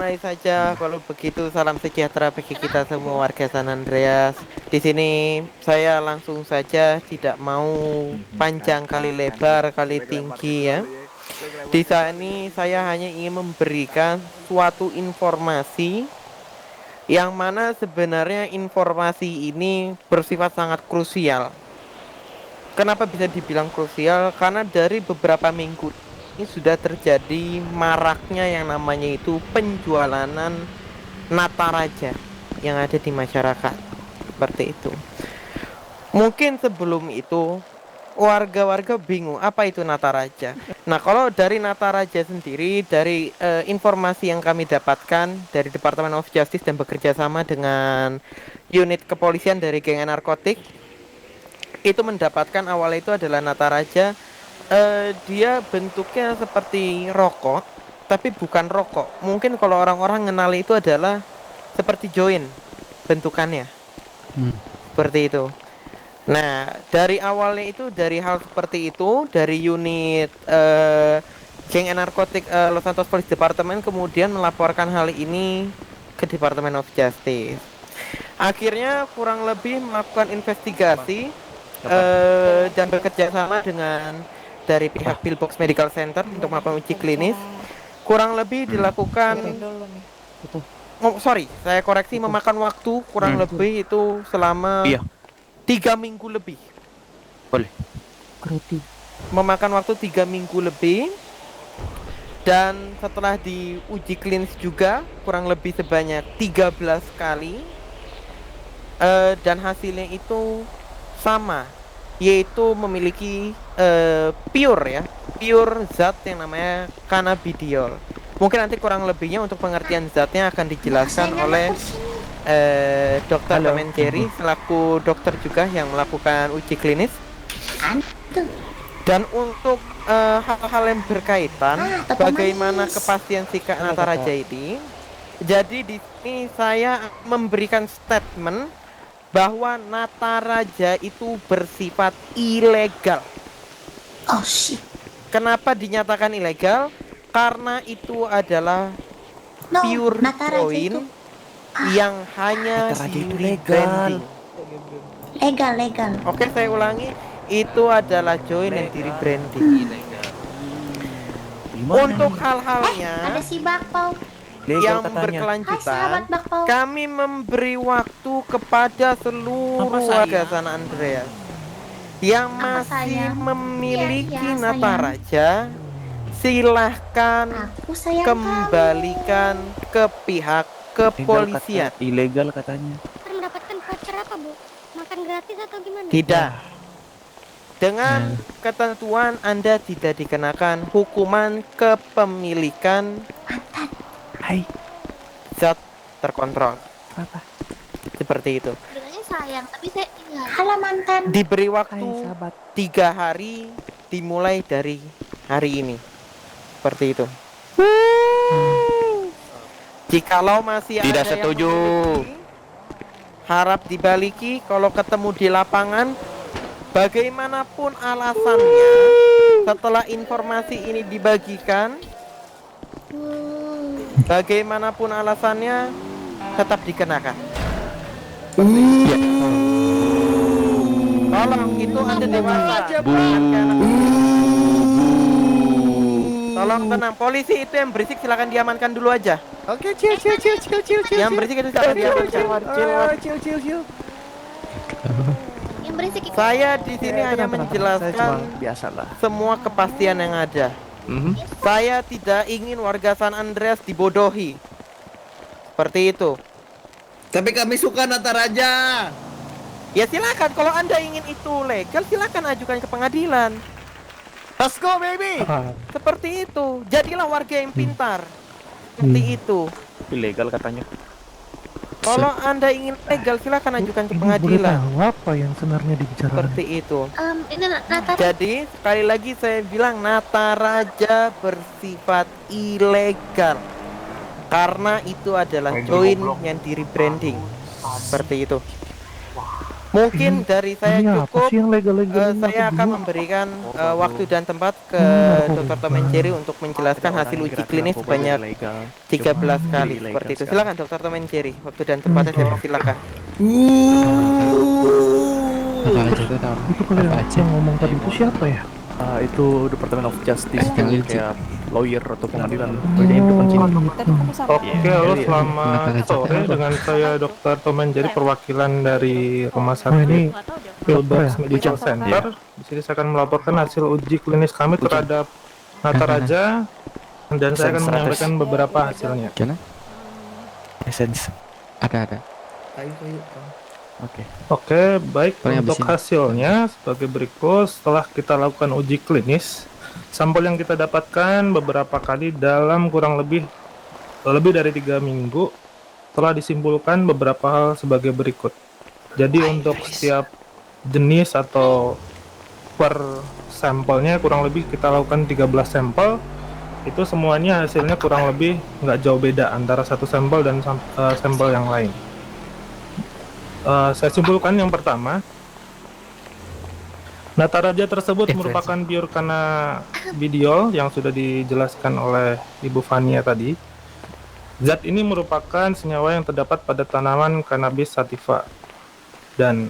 mulai saja. Kalau begitu salam sejahtera bagi kita semua warga San Andreas. Di sini saya langsung saja, tidak mau panjang kali lebar kali tinggi ya. Di sini saya hanya ingin memberikan suatu informasi yang mana sebenarnya informasi ini bersifat sangat krusial. Kenapa bisa dibilang krusial? Karena dari beberapa minggu ini sudah terjadi maraknya yang namanya itu penjualanan Nataraja yang ada di masyarakat. Seperti itu. Mungkin sebelum itu warga-warga bingung apa itu Nataraja. Nah, kalau dari Nataraja sendiri, dari informasi yang kami dapatkan dari Departemen of Justice dan bekerja sama dengan unit kepolisian dari geng narkotik, itu mendapatkan awal itu adalah Nataraja. Dia bentuknya seperti rokok, tapi bukan rokok. Mungkin kalau orang-orang kenal itu adalah seperti join bentukannya. Seperti itu. Nah, dari awalnya itu dari hal seperti itu, dari unit geng narkotik Los Santos Police Department kemudian melaporkan hal ini ke Department of Justice. Akhirnya kurang lebih melakukan investigasi dan bekerja sama dengan dari pihak Pillbox Medical Center untuk melakukan uji klinis. Kurang lebih dilakukan saya koreksi, memakan waktu kurang lebih itu selama 3 minggu lebih. Boleh. Memakan waktu 3 minggu lebih. Dan setelah diuji klinis juga kurang lebih sebanyak 13 kali, dan hasilnya itu sama, yaitu memiliki pure zat yang namanya cannabidiol. Mungkin nanti kurang lebihnya untuk pengertian zatnya akan dijelaskan oleh Dr. Jerry selaku dokter juga yang melakukan uji klinis. Dan untuk hal-hal yang berkaitan bagaimana kepastian si Kak Nataraja ini, jadi di sini saya memberikan statement bahwa Nataraja itu bersifat ilegal. Oh shit. Kenapa dinyatakan ilegal? Karena itu adalah pure join yang hanya di rebranding. Legal. Oke, saya ulangi, itu adalah join yang di rebranding. Untuk hal-halnya Ada si Bakpao. yang Hai berkelanjutan, sahabat Bakpao. kami memberi waktu kepada seluruh warga San Andreas yang masih memiliki Iya, Nataraja. Silahkan kembalikan ke pihak kepolisian. Ilegal katanya. Mendapatkan voucher apa, Bu? Makan gratis atau gimana? Tidak. Dengan ketentuan Anda tidak dikenakan hukuman kepemilikan zat terkontrol. Apa? Seperti itu. Sebenarnya sayang, tapi saya tinggal. Halo mantan. Diberi waktu 3 hari dimulai dari hari ini. Seperti itu. Jikalau masih Tidak ada setuju. yang harap dibaliki kalau ketemu di lapangan, bagaimanapun alasannya, setelah informasi ini dibagikan, bagaimanapun alasannya tetap dikenakan. Tolong, itu Anda dewasa. Tolong tenang, polisi itu yang berisik silakan diamankan dulu aja. Oke, chill. Yang berisik itu silakan diamankan. Chill. Yang berisik itu. Saya di sini hanya menjelaskan biasalah. semua kepastian yang ada. Saya tidak ingin warga San Andreas dibodohi. Seperti itu. Tapi kami suka Nataraja. Ya silakan, kalau Anda ingin itu legal silakan ajukan ke pengadilan. Let's go baby. Seperti itu. Jadilah warga yang pintar. Seperti itu. Ilegal katanya. Kalau Anda ingin legal silakan ajukan ke pengadilan. Tahu apa yang sebenarnya dibicarakan? Seperti itu. Ini Nataraja. Jadi sekali lagi saya bilang Nataraja bersifat ilegal karena itu adalah join yang di rebranding. Seperti itu. Mungkin dari saya Ini apa cukup. sih yang legal-legal? Saya akan memberikan waktu dan tempat ke Dr. Tom and Jerry untuk menjelaskan hasil uji klinis sebanyak 13 kali seperti itu. Silakan Dr. Tom and Jerry. Waktu dan tempatnya saya persilakan. Itu kalian yang ngomong tadi itu siapa ya? Itu Department of Justice, kayak lawyer atau pengadilan. Oke, halo selamat sore, dengan saya Dr. Tom and Jerry, perwakilan dari Rumah Sakit Philbrook Medical Center. Di sini saya akan melaporkan hasil uji klinis kami terhadap Nataraja dan saya akan menyampaikan beberapa hasilnya. Essence. Ada. Kayu. Oke, baik, untuk hasilnya sebagai berikut. Setelah kita lakukan uji klinis, sampel yang kita dapatkan beberapa kali dalam kurang lebih dari 3 minggu telah disimpulkan beberapa hal sebagai berikut. Jadi untuk setiap jenis atau per sampelnya kurang lebih kita lakukan 13 sampel. Itu semuanya hasilnya kurang lebih nggak jauh beda antara satu sampel dan sampel yang lain. Saya simpulkan yang pertama, Nataraja tersebut merupakan pure cannabidiol yang sudah dijelaskan oleh Ibu Fania tadi. Zat ini merupakan senyawa yang terdapat pada tanaman Cannabis sativa, dan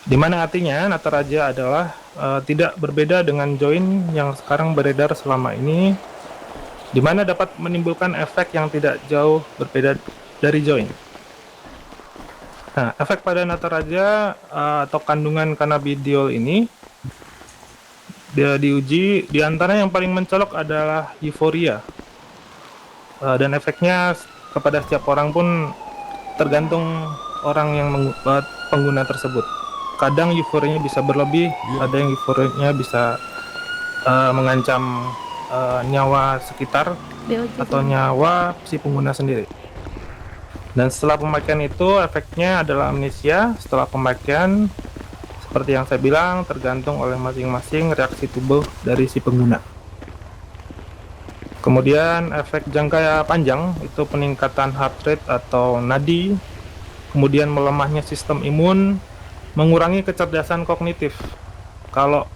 dimana artinya Nataraja adalah tidak berbeda dengan join yang sekarang beredar selama ini, dimana dapat menimbulkan efek yang tidak jauh berbeda dari join. Nah, efek pada Nataraja atau kandungan cannabidiol ini dia diuji, di antara yang paling mencolok adalah euforia, dan efeknya kepada setiap orang pun tergantung orang yang pengguna tersebut. Kadang euforianya bisa berlebih, ada yang euforianya bisa mengancam nyawa sekitar atau nyawa si pengguna sendiri. Dan setelah pemakaian itu efeknya adalah amnesia setelah pemakaian. Seperti yang saya bilang, tergantung oleh masing-masing reaksi tubuh dari si pengguna. Kemudian efek jangka panjang itu peningkatan heart rate atau nadi, kemudian melemahnya sistem imun, mengurangi kecerdasan kognitif kalau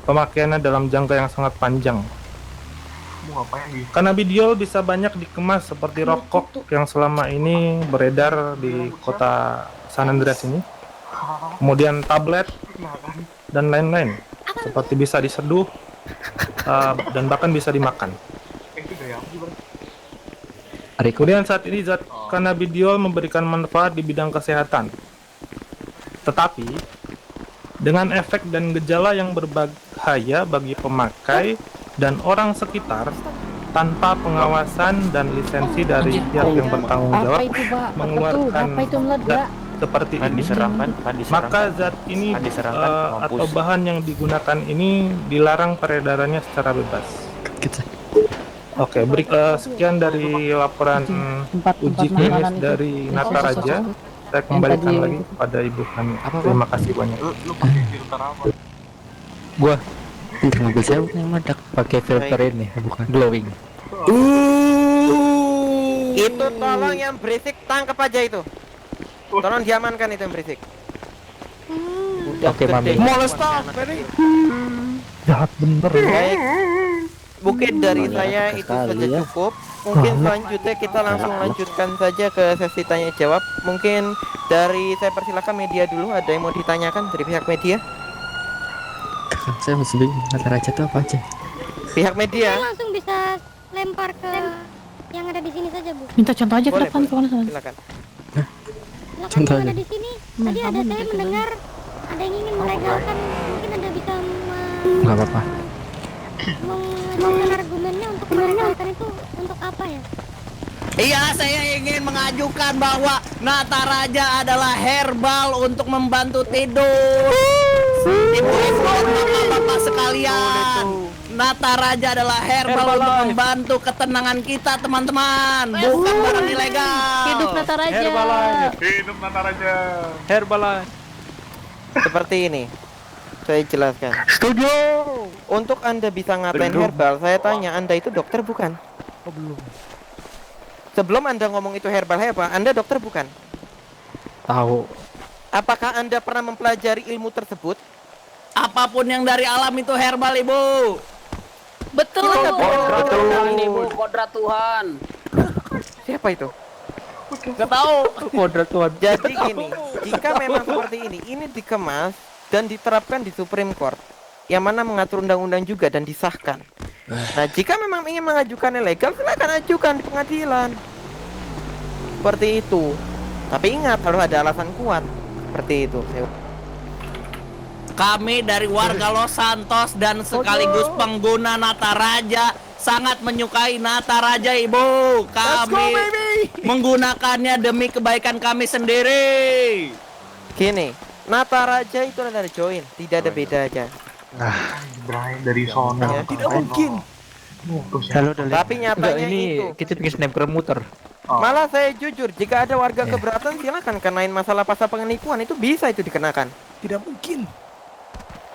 pemakaiannya dalam jangka yang sangat panjang. Cannabidiol bisa banyak dikemas seperti rokok yang selama ini beredar di kota San Andreas ini. Kemudian tablet dan lain-lain, seperti bisa diseduh dan bahkan bisa dimakan. Kemudian saat ini zat cannabidiol memberikan manfaat di bidang kesehatan, tetapi dengan efek dan gejala yang berbahaya bagi pemakai dan orang sekitar tanpa pengawasan dan lisensi dari pihak yang bertanggung jawab mengeluarkan zat seperti ini, maka zat ini atau bahan yang digunakan ini dilarang peredarannya secara bebas. Oke, sekian dari laporan uji klinis dari Nataraja. Saya kembalikan lagi kepada Ibu Fania. Terima kasih banyak. Gua mobil saya bukan yang meledak, pakai filter ini, bukan glowing. Itu tolong yang berisik tangkap aja itu. Tolong diamankan itu yang berisik. Udah Oke, Mami. Jahat bener. Baik. Mungkin dari saya itu saja cukup. Mungkin selanjutnya kita langsung lanjutkan saja ke sesi tanya jawab. Mungkin dari saya persilakan media dulu, ada yang mau ditanyakan dari pihak media? Saya masih bingung, Nataraja itu apa aja? Pihak media. Saya langsung bisa lempar ke yang ada di sini saja, Bu. Minta contoh aja ke Boleh, depan boleh. ke mana sana. Silakan. Silakan Contohnya. yang ada di sini. Tadi ada saya mendengar ada yang ingin melegalkan. Mungkin Anda bisa Nggak apa-apa. mengajukan argumennya untuk melegalkan itu untuk apa ya? Iya, saya ingin mengajukan bahwa Nataraja adalah herbal untuk membantu tidur. Ibu-ibu dan bapak-bapak sekalian, Nataraja adalah herbal untuk membantu ketenangan kita, teman-teman. Bukan barang ilegal. Hidup Nataraja. Hidup Nataraja. Herbalife. Seperti ini. Saya jelaskan. Studio. Untuk Anda bisa ngatain herbal, saya tanya, Anda itu dokter bukan? Oh, belum. Sebelum Anda ngomong itu herbal, Anda dokter bukan? Tahu. Apakah Anda pernah mempelajari ilmu tersebut? Apapun yang dari alam itu herbal, Ibu. Betul. Kodrat Tuhan, Ibu, kodrat Tuhan. Siapa itu? Gak tahu. Kodrat Tuhan. Jadi gini, jika memang seperti ini dikemas dan diterapkan di Supreme Court, yang mana mengatur undang-undang juga dan disahkan. Nah, jika memang ingin mengajukan ilegal, silakan ajukan di pengadilan. Seperti itu. Tapi ingat, harus ada alasan kuat. Seperti itu. Kami dari warga Los Santos dan sekaligus pengguna Nataraja sangat menyukai Nataraja, Ibu. Kami menggunakannya demi kebaikan kami sendiri. Gini, Nataraja itu adalah join, tidak ada bedanya. Dari sono. Tidak mungkin. Tapi nyatanya ini itu. kita bikin snapgram muter. Malah saya jujur, jika ada warga keberatan silakan kenain masalah pasal penipuan, itu bisa itu dikenakan. Tidak mungkin.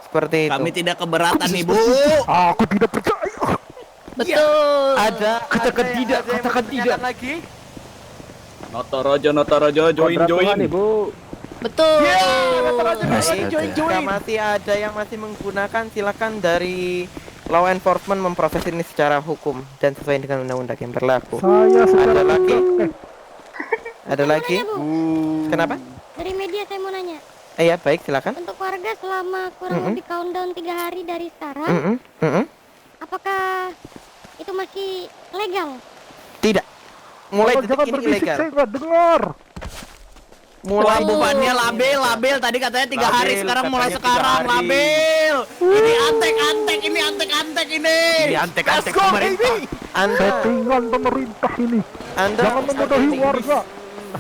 Seperti itu. Kami tidak keberatan, Ibu. Aku tidak percaya. Betul. Ada Katakan ada- tidak, ada yang katakan mau tidak. ditanyakan lagi. Nataraja, join. Ibu. Betul. Baik, jika masih ada yang masih menggunakan, silakan dari law enforcement memproses ini secara hukum dan sesuai dengan undang-undang yang berlaku. Ada lagi? Ada lagi? Nanya, Bu. Kenapa? Dari media saya mau nanya. Iya, baik, silakan. Untuk warga selama kurang lebih countdown 3 hari dari sekarang, apakah itu masih legal? Tidak. Mulai detik ini ilegal. nggak dengar. Mulai Pelabuhannya labil. Tadi katanya 3 hari, Labil, sekarang mulai katanya sekarang 3 hari. labil. Ini antek-antek ini. Let's go, baby. Anda pemerintah ini. Anda menuduhi warga.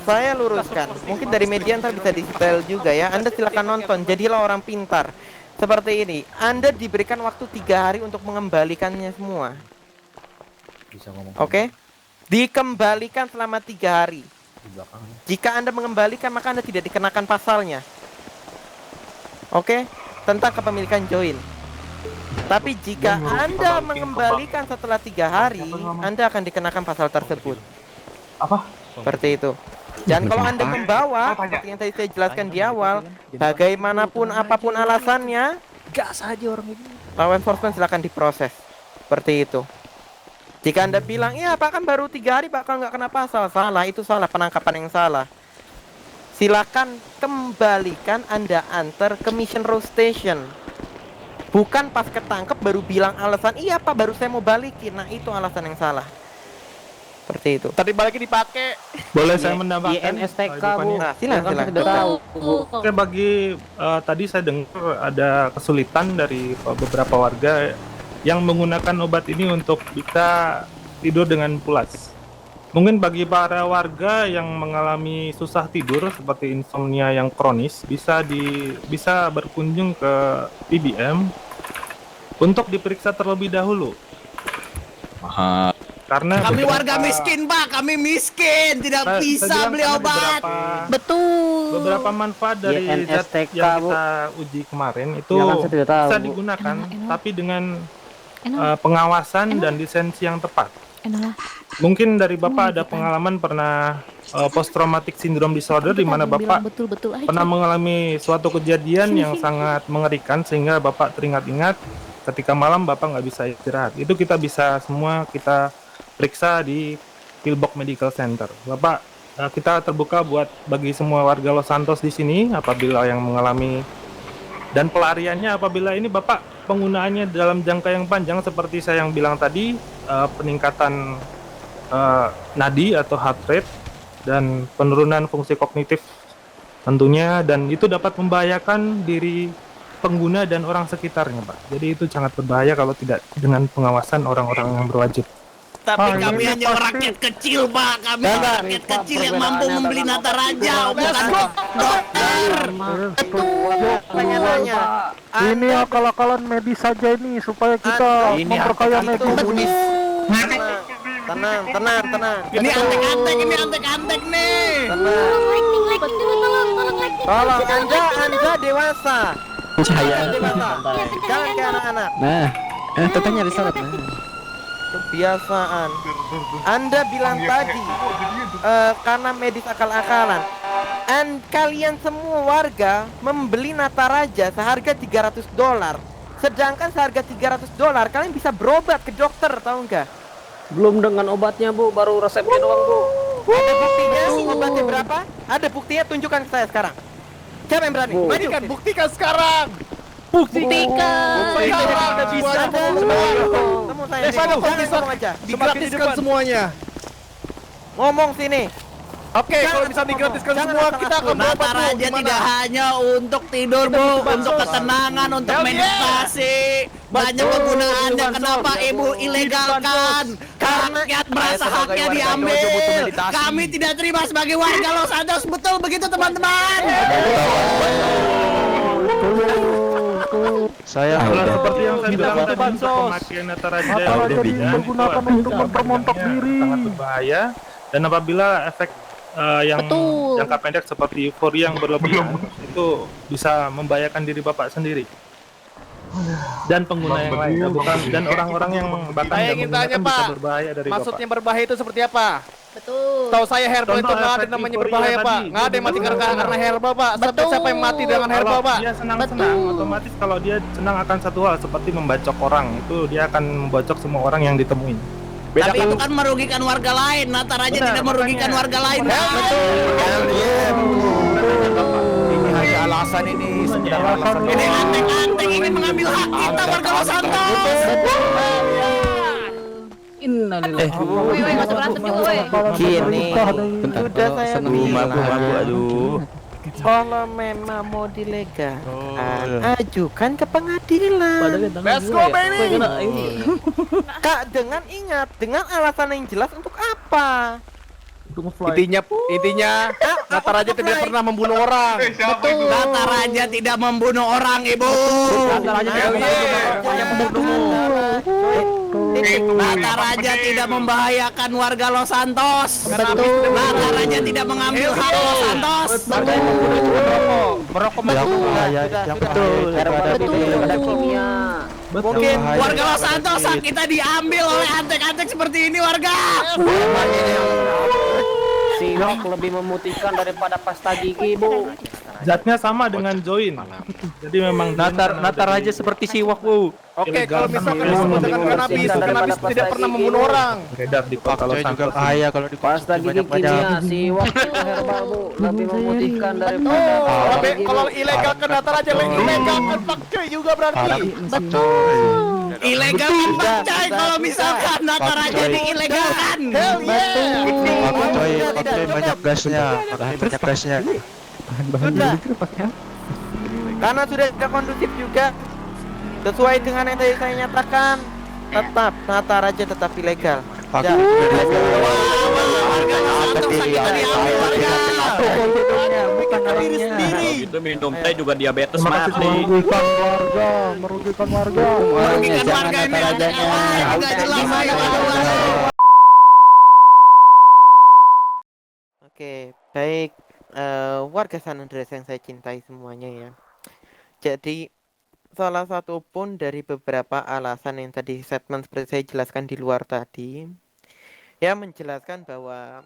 Saya luruskan. Mungkin dari media Anda bisa di-spell juga ya. Anda silakan nonton. Jadilah orang pintar. Seperti ini. Anda diberikan waktu 3 hari untuk mengembalikannya semua. Oke? Dikembalikan selama 3 hari. Jika Anda mengembalikan, maka Anda tidak dikenakan pasalnya. Oke? Tentang kepemilikan join. Tapi jika Anda mengembalikan setelah 3 hari, Anda akan dikenakan pasal tersebut. Apa? Seperti itu. Dan kalau Anda membawa, seperti yang tadi saya jelaskan di awal, bagaimanapun apapun alasannya, Gas aja orang ini. law enforcement silakan diproses. Seperti itu. Jika Anda bilang, iya Pak kan baru 3 hari Pak, kalau nggak kena pasal. Salah, itu salah, penangkapan yang salah. Silakan kembalikan Anda antar ke Mission Road Station. Bukan pas ketangkep baru bilang alasan, iya Pak baru saya mau balikin. Nah itu alasan yang salah. Seperti itu. Tadi balikin dipakai. Boleh saya menambahkan? INSTK, Ibu Fani? Bu. Nah, silakan. Sudah tahu, Bu. Oke, bagi tadi saya dengar ada kesulitan dari beberapa warga yang menggunakan obat ini untuk bisa tidur dengan pulas. Mungkin bagi para warga yang mengalami susah tidur seperti insomnia yang kronis bisa berkunjung ke PBM untuk diperiksa terlebih dahulu. Karena Kami warga miskin, Pak. Kami miskin, tidak bisa beli obat. Betul. Beberapa manfaat dari zat INSTK, yang Bu. kita uji kemarin itu Ya kan, saya tidak tahu, bisa Bu. digunakan, Enak. tapi dengan pengawasan dan lisensi yang tepat. Mungkin dari Bapak ada pengalaman pernah post traumatic syndrome disorder di mana Bapak betul pernah mengalami suatu kejadian yang sangat mengerikan sehingga Bapak teringat-ingat ketika malam Bapak nggak bisa istirahat. Itu kita bisa semua kita periksa di Pillbox Medical Center. Bapak, kita terbuka buat bagi semua warga Los Santos di sini apabila yang mengalami dan pelariannya apabila ini Bapak penggunaannya dalam jangka yang panjang seperti saya yang bilang tadi, peningkatan nadi atau heart rate dan penurunan fungsi kognitif tentunya, dan itu dapat membahayakan diri pengguna dan orang sekitarnya, Pak. Jadi itu sangat berbahaya kalau tidak dengan pengawasan orang-orang yang berwajib. Tapi kami hanya rakyat kecil, Pak. Kami rakyat kecil yang mampu membeli Nataraja, bukan dokter. Tanya-tanya. Ini akal-akalan medis saja ini supaya kita memperkaya medis. Tenang. Ini antek-antek nih. Tolong lighting dulu, tolong lighting. Tolong Anda dewasa. Cahaya. Dewasa. Jangan kayak anak-anak. Nah, tetanya di salat. Nah. kebiasaan. Anda bilang tadi karena medis akal-akalan. Kalian semua warga membeli Nataraja seharga $300. Sedangkan seharga $300 kalian bisa berobat ke dokter, tahu nggak? Belum dengan obatnya bu, baru resepnya doang bu. Ada buktinya obatnya berapa? Ada buktinya, tunjukkan ke saya sekarang. Siapa yang berani? Buktikan, buktikan sekarang. Buktikan. Sekarang bisa temu saya. Jangan ngomong aja. Digratiskan semuanya. Ngomong sini. Oke, kalau bisa digratiskan semua, kita akan berobat bu. Nataraja tidak hanya untuk tidur bu, untuk ketenangan, untuk meditasi. Banyak kegunaannya. Kenapa ibu ilegalkan? Rakyat merasa haknya diambil. Kami tidak terima sebagai warga Los Santos. Betul begitu teman-teman? Saya Seperti yang saya bilang tadi, pemakaian Nataraja Nataraja digunakan untuk mempermontok diri. sangat berbahaya, dan apabila efek yang jangka pendek seperti euforia yang berlebihan itu bisa membahayakan diri bapak sendiri dan pengguna yang lain, bukan, dan orang-orang yang bahkan Saya tidak ingin menggunakan tanya, bisa Pak. berbahaya dari Maksudnya bapak. berbahaya itu seperti apa? Betul. Tahu saya herbal itu Contoh nggak ada efek namanya euforia berbahaya tadi. pak. Nggak ada yang mati karena herbal pak. Sampai siapa yang mati dengan herbal Kalau pak? dia senang-senang, otomatis kalau dia senang akan satu hal seperti membacok orang, itu dia akan membacok semua orang yang ditemui. Tapi itu kan merugikan warga lain. Nataraja Benar, tidak merugikan makanya. warga lain. Ini hanya alasan ini. Ini antek-antek ingin mengambil hak kita warga Los Santos. Woi, masuk berantem juga, woi. Gini, Bentar, sudah kalau saya seneng bilang. aduh. Kalau memang mau dilegalkan, ajukan ke pengadilan. Let's go baby. Kak, dengan ingat, dengan alasan yang jelas untuk apa? Intinya Nataraja tidak pernah membunuh orang. Nataraja tidak membunuh orang, ibu. Nataraja tidak pernah membunuh. Nataraja tidak membahayakan warga Los Santos. Nataraja tidak mengambil hak Los Santos. Merokok Mungkin Warga Los Santos hak kita diambil oleh antek-antek seperti ini warga. Siwak lebih memutihkan daripada pasta gigi bu. Zatnya sama dengan join. Jadi memang Nataraja seperti siwak bu. Oke, kalau misalkan menggunakan kanabis tidak pernah membunuh orang. beredar di kota Los Santos. bahaya kalau Pasta gigi kimia siwak herbal bu, lebih memutihkan daripada. Kalau ilegal kan Nataraja ilegal kan pakai juga berarti. Ilegal kan bacai kalau misalkan Nataraja diilegalkan. banyak gasnya, sudah. Karena sudah tidak kondusif juga. Sesuai dengan yang tadi saya nyatakan, tetap Nataraja tetap ilegal. Ya. Itu minum teh juga diabetes Terima kasih mati. Merugikan warga. Merugikan warga ini ada kawan. Nggak jelas ayo. Oke, baik. Warga San Andreas yang saya cintai semuanya ya. Jadi salah satu pun dari beberapa alasan yang tadi statement seperti saya jelaskan di luar tadi, ya menjelaskan bahwa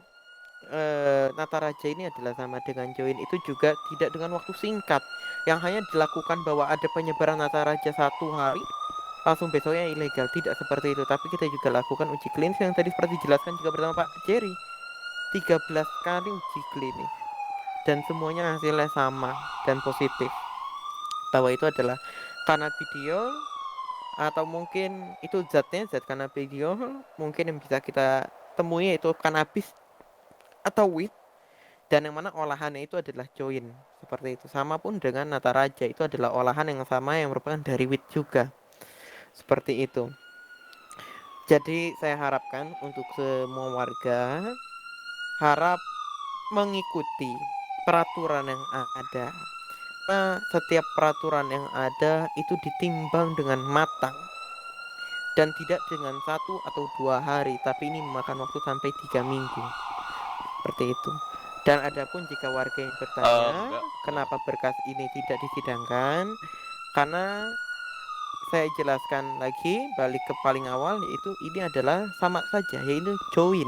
Nataraja ini adalah sama dengan join, itu juga tidak dengan waktu singkat, yang hanya dilakukan bahwa ada penyebaran Nataraja 1 hari langsung besoknya ilegal, tidak seperti itu. Tapi kita juga lakukan uji klinis yang tadi seperti dijelaskan juga bersama Pak Jerry, 13 kali uji klinis dan semuanya hasilnya sama dan positif, bahwa itu adalah cannabidiol, atau mungkin itu zat cannabidiol mungkin yang bisa kita temui yaitu cannabis atau weed, dan yang mana olahannya itu adalah join, seperti itu. Sama pun dengan Nataraja, itu adalah olahan yang sama yang merupakan dari weed juga, seperti itu. Jadi saya harapkan untuk semua warga harap mengikuti peraturan yang ada. Nah, setiap peraturan yang ada itu ditimbang dengan matang dan tidak dengan 1 atau 2 hari, tapi ini memakan waktu sampai 3 minggu, seperti itu. Dan adapun jika warga yang bertanya kenapa berkas ini tidak disidangkan, karena saya jelaskan lagi, balik ke paling awal, yaitu ini adalah sama saja, yaitu join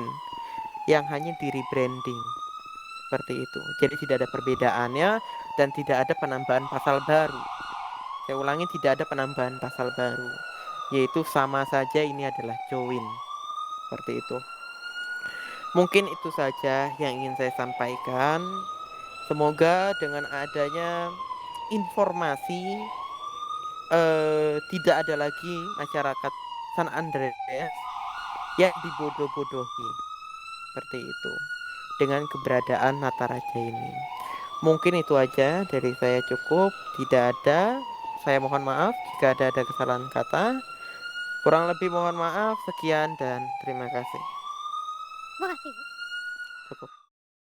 yang hanya di rebranding seperti itu. Jadi tidak ada perbedaannya dan tidak ada penambahan pasal baru. Saya ulangi, tidak ada penambahan pasal baru, yaitu sama saja ini adalah join seperti itu. Mungkin itu saja yang ingin saya sampaikan. Semoga dengan adanya informasi tidak ada lagi masyarakat San Andreas yang dibodoh-bodohi seperti itu dengan keberadaan Nataraja ini. Mungkin itu aja dari saya, cukup. Tidak ada, saya mohon maaf jika ada kesalahan kata. Kurang lebih mohon maaf. Sekian dan terima kasih. Makasih. Cukup.